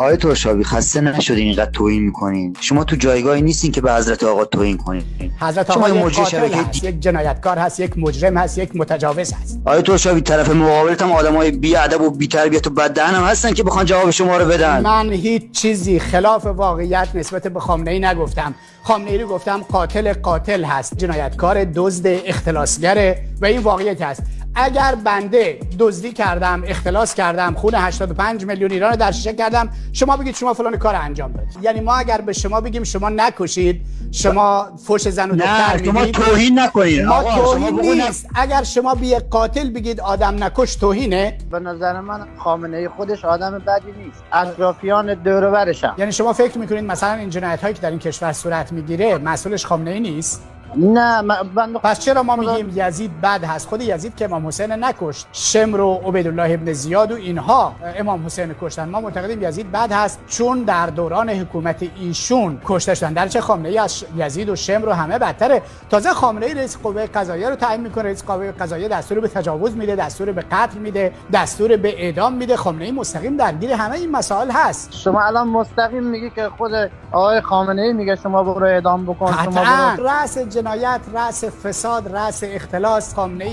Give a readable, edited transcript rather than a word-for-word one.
آقای ترشابی خسته نشدین اینقدر توهین میکنین؟ شما تو جایگاهی نیستین که به حضرت آقا توهین کنین. حضرت آقا یک قاتل هست، یک جنایتکار هست، یک مجرم هست، یک متجاوز هست. آقای ترشابی طرف مقابلت هم آدمای بی ادب و بی تربیت و بددهن هم هستن که بخوان جواب شما رو بدن. من هیچ چیزی خلاف واقعیت نسبت به خامنه‌ای نگفتم. خامنه‌ای رو گفتم قاتل هست، جنایتکار، دزد، اختلاسگره و این واقعیت هست. اگر بنده دزدی کردم، اختلاس کردم، خون 85 میلیون ایران رو در شیشه کردم، شما بگید شما فلان کار انجام دادید. یعنی ما اگر به شما بگیم شما نکشید، شما فوش زن و دختر میدید، شما توهین نکنید. ما توهین نیست. اگر شما به یک قاتل بگید آدم نکش، توهینه. به نظر من خامنه‌ای خودش آدم بدی نیست، اطرافیان دور و برشم. یعنی شما فکر میکنید مثلا این جنایت‌هایی که در این کشور صورت میگیره مسئولش خامنه‌ای نیست؟ نه پس چرا ما میگیم یزید بد هست؟ خود یزید که امام حسین نکشت، شمر و عبیدالله ابن زیاد و اینها امام حسین کشتن. ما معتقدیم یزید بد هست چون در دوران حکومت ایشون کشته شدن. در چه خامنه‌ای از یزید و شمر و همه بدتره. تازه خامنه‌ای رئیس قوه قضاییه رو تعیین میکنه، رئیس قوه قضاییه دستور به تجاوز میده، دستور به قتل میده، دستور به اعدام میده. خامنه‌ای مستقیم درگیر همه این مسائل هست. شما الان مستقیم میگی که خود آقای خامنه‌ای میگه شما برو اعدام بکن، شما برو رأس جنایت، رأس فساد، رأس اختلاس خامنه‌ای